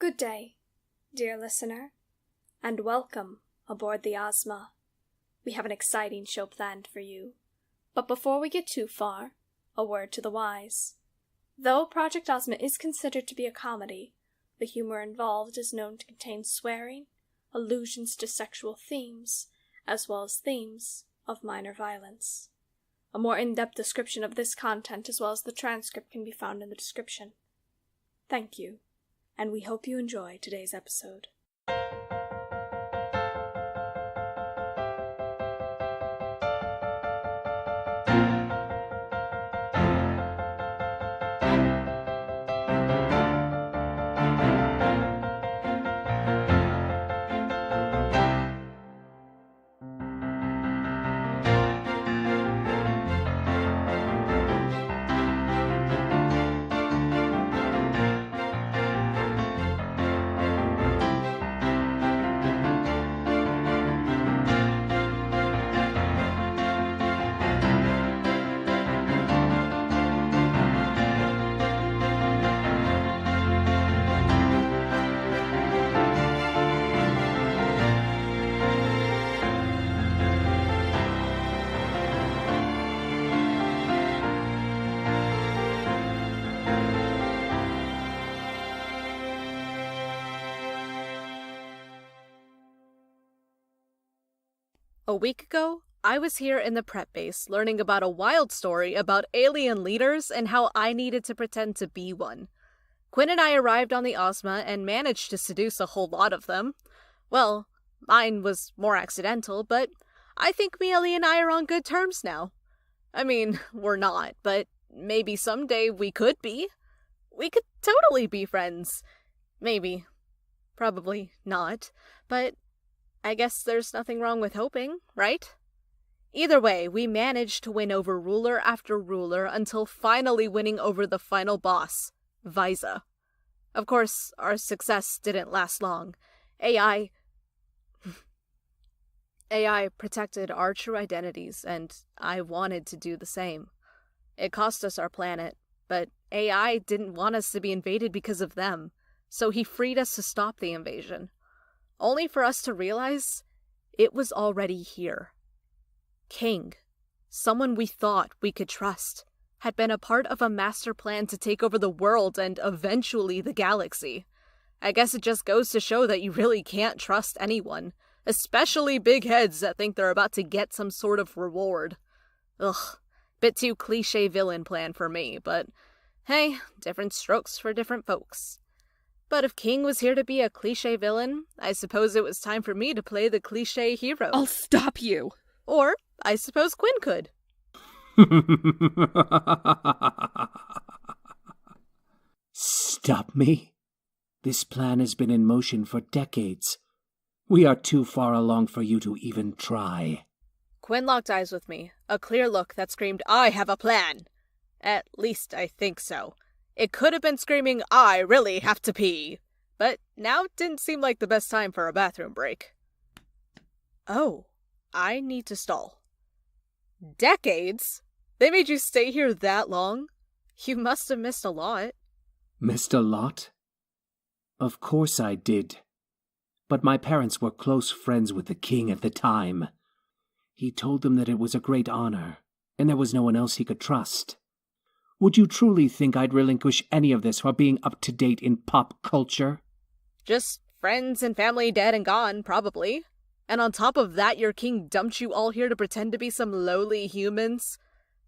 Good day, dear listener, and welcome aboard the Ozma. We have an exciting show planned for you. But before we get too far, a word to the wise. Though Project Ozma is considered to be a comedy, the humor involved is known to contain swearing, allusions to sexual themes, as well as themes of minor violence. A more in-depth description of this content as well as the transcript can be found in the description. Thank you, and we hope you enjoy today's episode. A week ago, I was here in the prep base learning about a wild story about alien leaders and how I needed to pretend to be one. Quinn and I arrived on the Ozma and managed to seduce a whole lot of them. Well, mine was more accidental, but I think Mealy and I are on good terms now. I mean, we're not, but maybe someday we could be. We could totally be friends. Maybe. Probably not, but I guess there's nothing wrong with hoping, right? Either way, we managed to win over ruler after ruler until finally winning over the final boss, Viza. Of course, our success didn't last long. AI protected our true identities, and I wanted to do the same. It cost us our planet, but AI didn't want us to be invaded because of them, so he freed us to stop the invasion. Only for us to realize it was already here. King, someone we thought we could trust, had been a part of a master plan to take over the world and eventually the galaxy. I guess it just goes to show that you really can't trust anyone, especially big heads that think they're about to get some sort of reward. Ugh, bit too cliche villain plan for me, but hey, different strokes for different folks. But if King was here to be a cliché villain, I suppose it was time for me to play the cliché hero. I'll stop you! Or, I suppose Quinn could. Stop me? This plan has been in motion for decades. We are too far along for you to even try. Quinn locked eyes with me, a clear look that screamed, I have a plan! At least I think so. It could have been screaming, I really have to pee. But now didn't seem like the best time for a bathroom break. Oh, I need to stall. Decades? They made you stay here that long? You must have missed a lot. Missed a lot? Of course I did. But my parents were close friends with the king at the time. He told them that it was a great honor, and there was no one else he could trust. Would you truly think I'd relinquish any of this for being up to date in pop culture? Just friends and family dead and gone, probably. And on top of that, your king dumped you all here to pretend to be some lowly humans?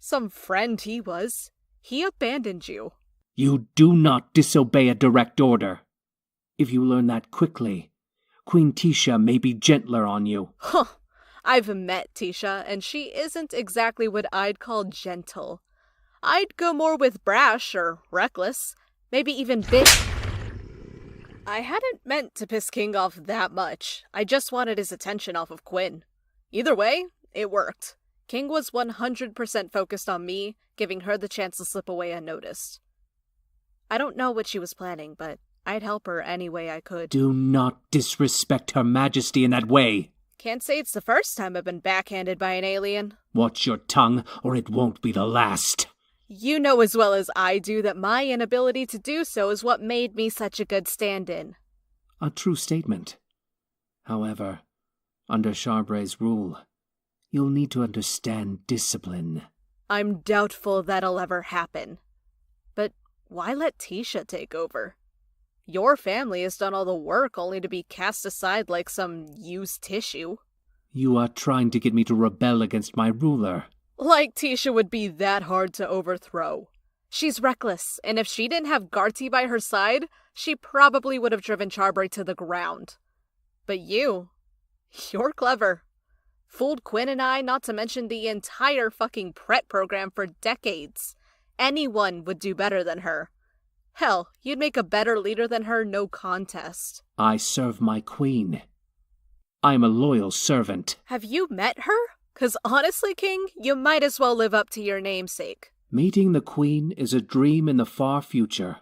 Some friend he was. He abandoned you. You do not disobey a direct order. If you learn that quickly, Queen Tisha may be gentler on you. Huh. I've met Tisha, and she isn't exactly what I'd call gentle. I'd go more with brash or reckless, maybe even I hadn't meant to piss King off that much. I just wanted his attention off of Quinn. Either way, it worked. King was 100% focused on me, giving her the chance to slip away unnoticed. I don't know what she was planning, but I'd help her any way I could. Do not disrespect Her Majesty in that way. Can't say it's the first time I've been backhanded by an alien. Watch your tongue, or it won't be the last. You know as well as I do that my inability to do so is what made me such a good stand-in. A true statement. However, under Charbray's rule, you'll need to understand discipline. I'm doubtful that'll ever happen. But why let Tisha take over? Your family has done all the work only to be cast aside like some used tissue. You are trying to get me to rebel against my ruler. Like Tisha would be that hard to overthrow. She's reckless, and if she didn't have Garty by her side, she probably would have driven Charbray to the ground. But you're clever. Fooled Quinn and I, not to mention the entire fucking Pret program for decades. Anyone would do better than her. Hell, you'd make a better leader than her, no contest. I serve my queen. I'm a loyal servant. Have you met her? 'Cause honestly, King, you might as well live up to your namesake. Meeting the queen is a dream in the far future.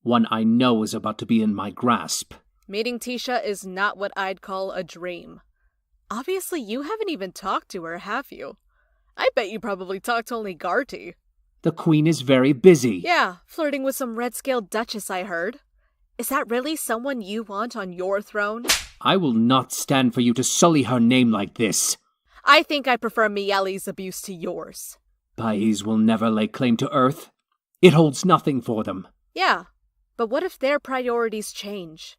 One I know is about to be in my grasp. Meeting Tisha is not what I'd call a dream. Obviously, you haven't even talked to her, have you? I bet you probably talked to only Garty. The queen is very busy. Yeah, flirting with some red-scaled duchess, I heard. Is that really someone you want on your throne? I will not stand for you to sully her name like this. I think I prefer Miele's abuse to yours. Pais will never lay claim to Earth. It holds nothing for them. Yeah, but what if their priorities change?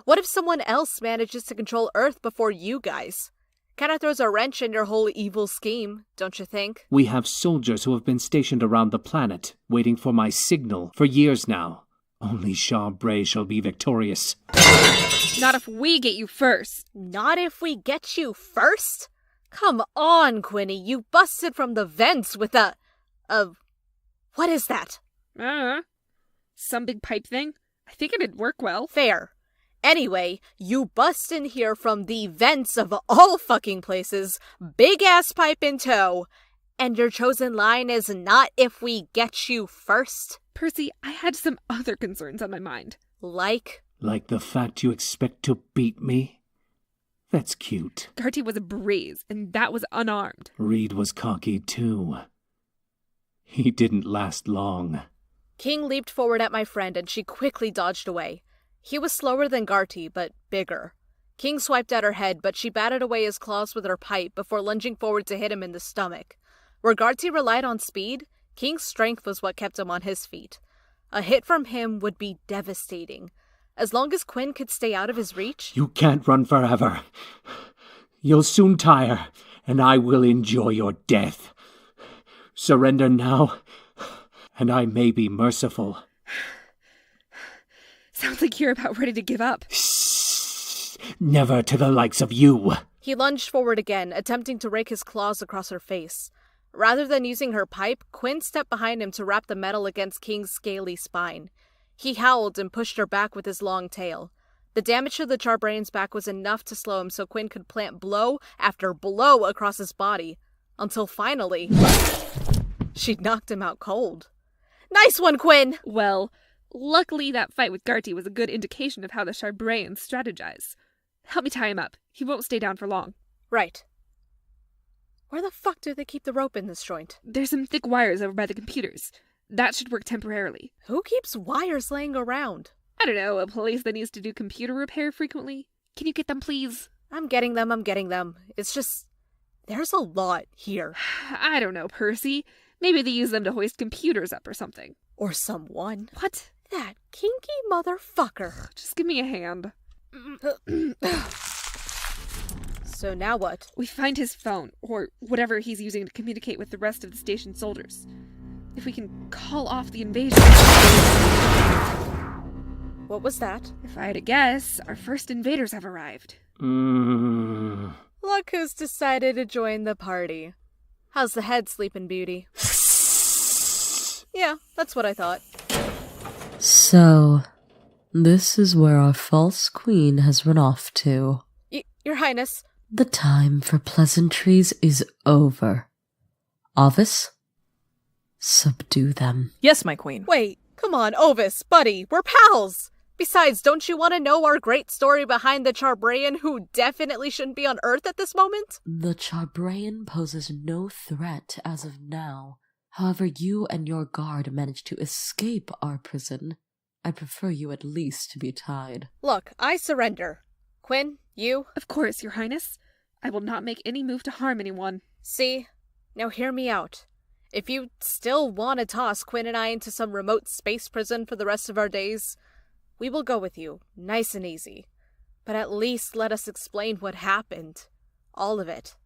What if someone else manages to control Earth before you guys? Kinda throws a wrench in your whole evil scheme, don't you think? We have soldiers who have been stationed around the planet, waiting for my signal for years now. Only Charbray shall be victorious. Not if we get you first. Not if we get you first? Come on, Quinny, you busted from the vents with what is that? Some big pipe thing. I think it did work well. Fair. Anyway, you bust in here from the vents of all fucking places, big-ass pipe in tow, and your chosen line is not if we get you first? Percy, I had some other concerns on my mind. Like? Like the fact you expect to beat me? That's cute. Garty was a braze, and that was unarmed. Reed was cocky too. He didn't last long. King leaped forward at my friend, and she quickly dodged away. He was slower than Garty, but bigger. King swiped at her head, but she batted away his claws with her pipe before lunging forward to hit him in the stomach. Where Garty relied on speed, King's strength was what kept him on his feet. A hit from him would be devastating. As long as Quinn could stay out of his reach... You can't run forever. You'll soon tire, and I will enjoy your death. Surrender now, and I may be merciful. Sounds like you're about ready to give up. Never to the likes of you. He lunged forward again, attempting to rake his claws across her face. Rather than using her pipe, Quinn stepped behind him to wrap the metal against King's scaly spine. He howled and pushed her back with his long tail. The damage to the Charbrain's back was enough to slow him so Quinn could plant blow after blow across his body. Until finally, she'd knocked him out cold. Nice one, Quinn! Well, luckily that fight with Garty was a good indication of how the Charbrayans strategize. Help me tie him up. He won't stay down for long. Right. Where the fuck do they keep the rope in this joint? There's some thick wires over by the computers. That should work temporarily. Who keeps wires laying around? I don't know, a place that needs to do computer repair frequently. Can you get them, please? I'm getting them. It's just... there's a lot here. I don't know, Percy. Maybe they use them to hoist computers up or something. Or someone. What? That kinky motherfucker. Just give me a hand. So now what? We find his phone, or whatever he's using to communicate with the rest of the station soldiers. If we can call off the invasion... What was that? If I had to guess, our first invaders have arrived. Look who's decided to join the party. How's the head, Sleeping Beauty? Yeah, that's what I thought. So, this is where our false queen has run off to. Your Highness. The time for pleasantries is over. Ovus, subdue them. Yes, my queen. Wait, come on, Ovus, buddy, we're pals! Besides, don't you want to know our great story behind the Charbrayan who definitely shouldn't be on Earth at this moment? The Charbrayan poses no threat as of now. However, you and your guard managed to escape our prison. I prefer you at least to be tied. Look, I surrender. Quinn, you? Of course, Your Highness. I will not make any move to harm anyone. See? Now hear me out. If you still want to toss Quinn and I into some remote space prison for the rest of our days, we will go with you, nice and easy. But at least let us explain what happened. All of it.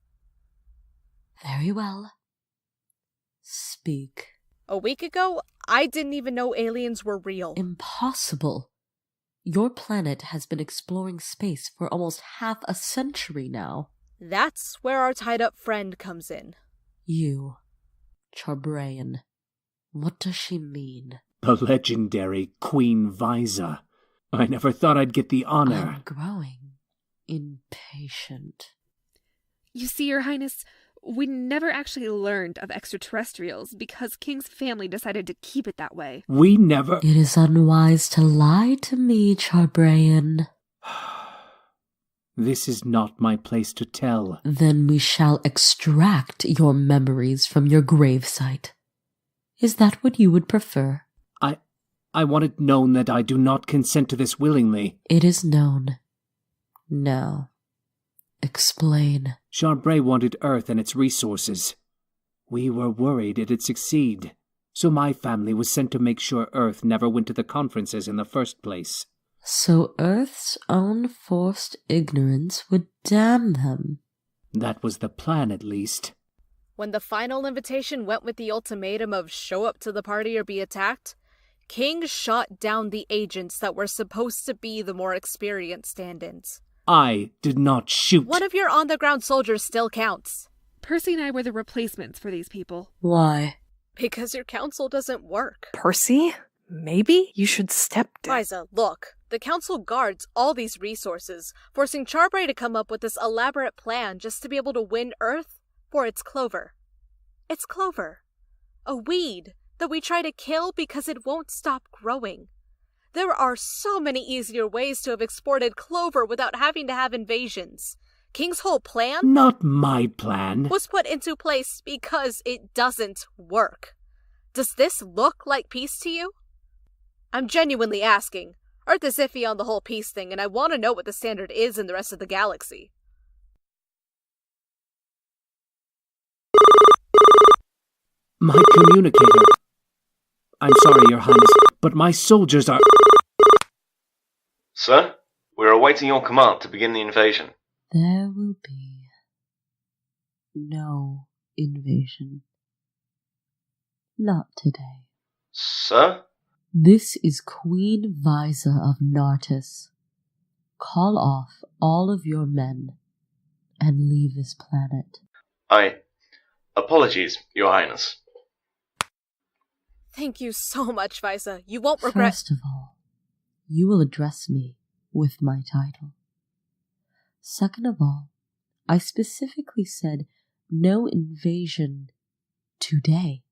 Very well. Speak. A week ago, I didn't even know aliens were real. Impossible. Your planet has been exploring space for almost half a century now. That's where our tied-up friend comes in. You, Charbrayan. What does she mean? The legendary Queen Viza. I never thought I'd get the honor. I'm growing impatient. You see, Your Highness, we never actually learned of extraterrestrials because King's family decided to keep it that way. We never... It is unwise to lie to me, Charbrayan. This is not my place to tell. Then we shall extract your memories from your gravesite. Is that what you would prefer? I want it known that I do not consent to this willingly. It is known. Now, explain. Charbray wanted Earth and its resources. We were worried it'd succeed, so my family was sent to make sure Earth never went to the conferences in the first place. So Earth's own forced ignorance would damn them. That was the plan, at least. When the final invitation went with the ultimatum of show up to the party or be attacked, King shot down the agents that were supposed to be the more experienced stand-ins. I did not shoot. One of your on-the-ground soldiers still counts. Percy and I were the replacements for these people. Why? Because your council doesn't work. Percy? Maybe you should step down. Viza, look. The council guards all these resources, forcing Charbray to come up with this elaborate plan just to be able to win Earth for its clover. It's clover. A weed that we try to kill because it won't stop growing. There are so many easier ways to have exported clover without having to have invasions. King's whole plan? Not my plan. Was put into place because it doesn't work. Does this look like peace to you? I'm genuinely asking. Earth is iffy on the whole peace thing, and I want to know what the standard is in the rest of the galaxy. My communicator. I'm sorry, Your Highness, but my soldiers are... Sir, we're awaiting your command to begin the invasion. There will be no invasion. Not today. Sir? This is Queen Viza of Nartis. Call off all of your men and leave this planet. Apologies, Your Highness. Thank you so much, Viza. You won't regret— First of all, you will address me with my title. Second of all, I specifically said no invasion today.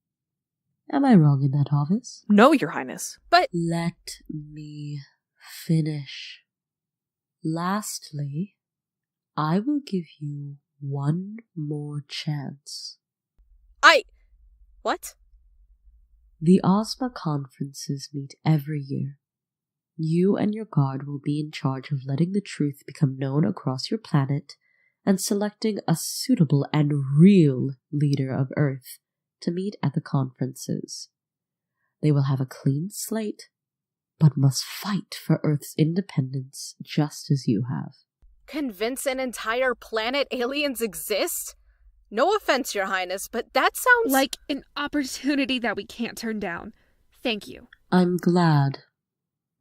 Am I wrong in that, Ovus? No, Your Highness. But— Let me finish. Lastly, I will give you one more chance. What? The Ozma conferences meet every year. You and your guard will be in charge of letting the truth become known across your planet and selecting a suitable and real leader of Earth to meet at the conferences. They will have a clean slate, but must fight for Earth's independence just as you have. Convince an entire planet aliens exist? No offense, Your Highness, but that sounds Like an opportunity that we can't turn down. Thank you. I'm glad.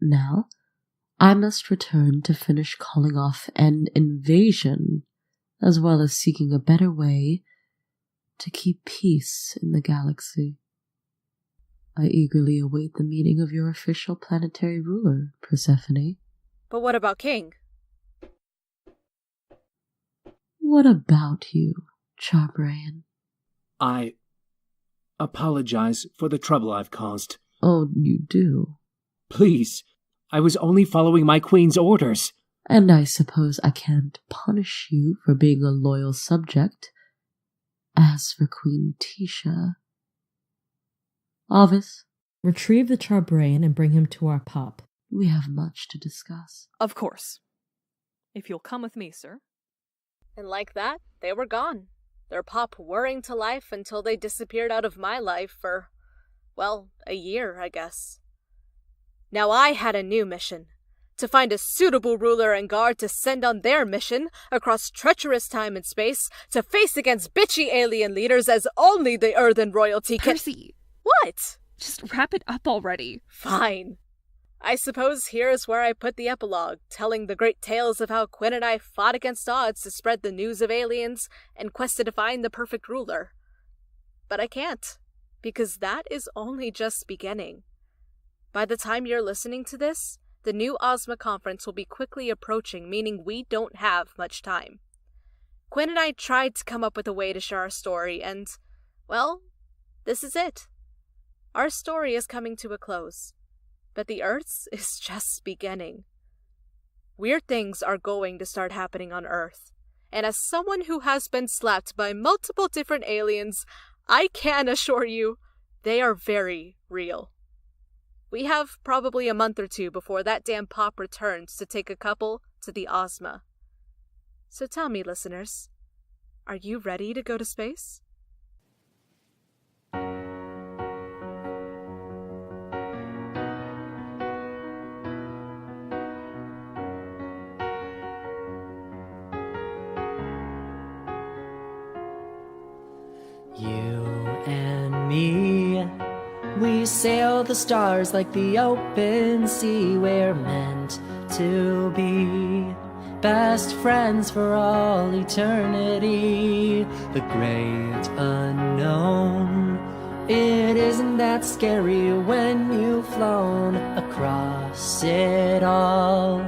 Now, I must return to finish calling off an invasion, as well as seeking a better way to keep peace in the galaxy. I eagerly await the meeting of your official planetary ruler, Persephone. But what about King? What about you, Charbrayan? I apologize for the trouble I've caused. Oh, you do? Please, I was only following my queen's orders. And I suppose I can't punish you for being a loyal subject. As for Queen Tisha, Ovus, retrieve the Charbrain and bring him to our pop. We have much to discuss. Of course. If you'll come with me, sir. And like that, they were gone. Their pop whirring to life until they disappeared out of my life for, well, a year, I guess. Now I had a new mission. To find a suitable ruler and guard to send on their mission across treacherous time and space to face against bitchy alien leaders as only the earthen royalty can— Percy! What? Just wrap it up already. Fine. I suppose here is where I put the epilogue, telling the great tales of how Quinn and I fought against odds to spread the news of aliens and quested to find the perfect ruler. But I can't, because that is only just beginning. By the time you're listening to this, the new Ozma conference will be quickly approaching, meaning we don't have much time. Quinn and I tried to come up with a way to share our story, and, well, this is it. Our story is coming to a close. But the Earth's is just beginning. Weird things are going to start happening on Earth, and as someone who has been slapped by multiple different aliens, I can assure you, they are very real. We have probably a month or two before that damn pop returns to take a couple to the Ozma. So tell me, listeners, are you ready to go to space? You and me, we sail the stars like the open sea. We're meant to be best friends for all eternity. The great unknown, it isn't that scary when you've flown across it all.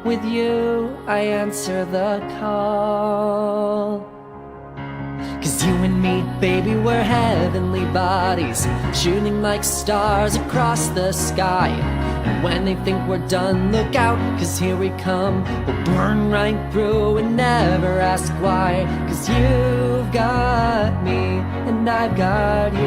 With you, I answer the call. 'Cause you and me, baby, we're heavenly bodies, shooting like stars across the sky. And when they think we're done, look out, 'cause here we come. We'll burn right through and never ask why. 'Cause you've got me, and I've got you.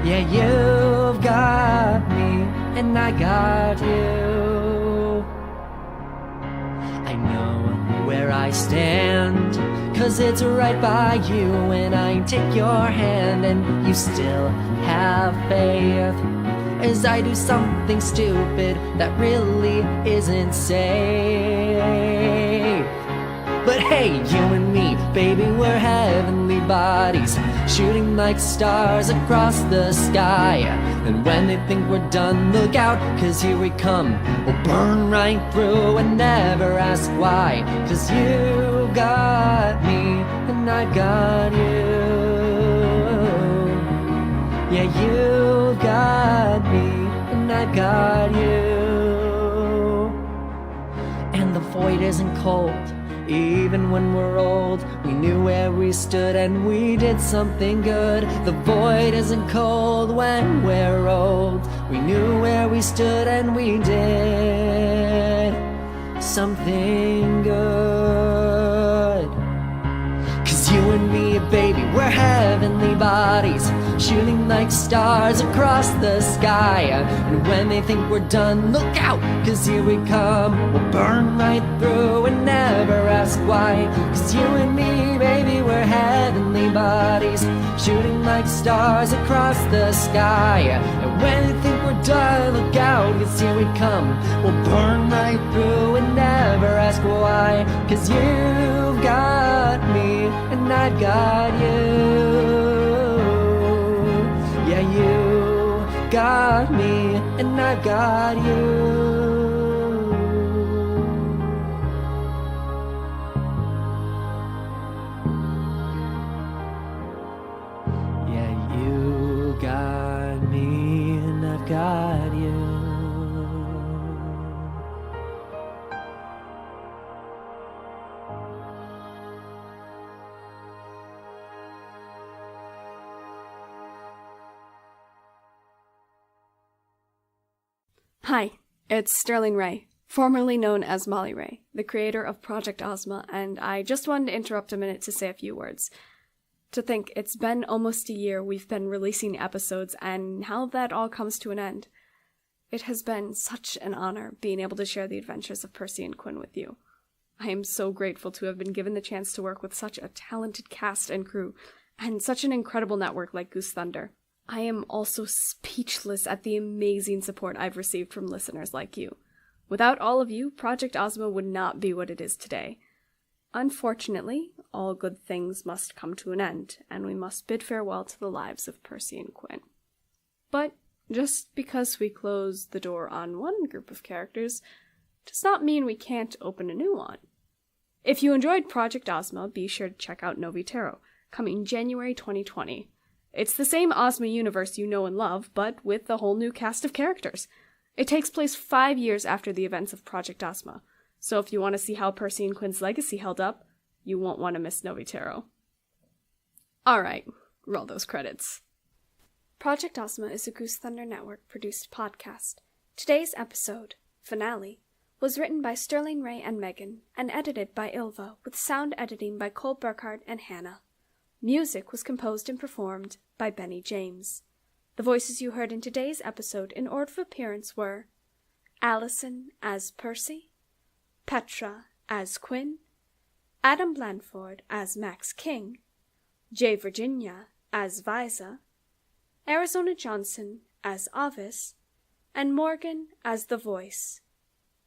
Yeah, you've got me, and I got you. I know where I stand, 'cause it's right by you, and I take your hand, and you still have faith as I do something stupid that really isn't safe. But hey, you and me, baby, we're heavenly bodies, shooting like stars across the sky. And when they think we're done, look out, 'cause here we come. We'll burn right through and never ask why. 'Cause you've got me, and I've got you. Yeah, you've got me, and I've got you. And the void isn't cold, even when we're old. We knew where we stood and we did something good. The void isn't cold when we're old. We knew where we stood and we did something good. 'Cause you and me, baby, we're heavenly bodies, shooting like stars across the sky. And when they think we're done, look out, 'cause here we come. We'll burn right through and never ask why. 'Cause you and me, baby, we're heavenly bodies, shooting like stars across the sky. And when they think we're done, look out, 'cause here we come. We'll burn right through and never ask why. 'Cause you've got me, and I've got you. Yeah, you got me, and I've got you. Yeah, you got me, and I've got you. Hi, it's Sterling Rae, formerly known as Molly Rae, the creator of Project Ozma, and I just wanted to interrupt a minute to say a few words. To think it's been almost a year we've been releasing episodes, and how that all comes to an end. It has been such an honor being able to share the adventures of Percy and Quinn with you. I am so grateful to have been given the chance to work with such a talented cast and crew, and such an incredible network like Goose Thunder. I am also speechless at the amazing support I've received from listeners like you. Without all of you, Project Ozma would not be what it is today. Unfortunately, all good things must come to an end, and we must bid farewell to the lives of Percy and Quinn. But just because we close the door on one group of characters does not mean we can't open a new one. If you enjoyed Project Ozma, be sure to check out Novitero, coming January 2020. It's the same Ozma universe you know and love, but with a whole new cast of characters. It takes place 5 years after the events of Project Ozma, so if you want to see how Percy and Quinn's legacy held up, you won't want to miss Novitero. Alright, roll those credits. Project Ozma is a Goose Thunder Network-produced podcast. Today's episode, Finale, was written by Sterling Rae and Megan, and edited by Ylva, with sound editing by Cole Burkhart and Hannah. Music was composed and performed by Benny James. The voices you heard in today's episode in order of appearance were Allison as Percy, Petra as Quinn, Adam Blanford as Max King, J. Virginia as Viza, Arizona Jonson as Ovus, and Morgan as The Voice.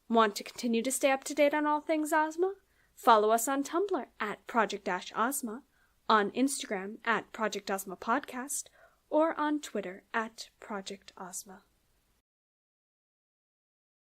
Want to continue to stay up to date on all things Ozma? Follow us on Tumblr at Project-Ozma, on Instagram at Project Ozma Podcast, or on Twitter at Project Ozma.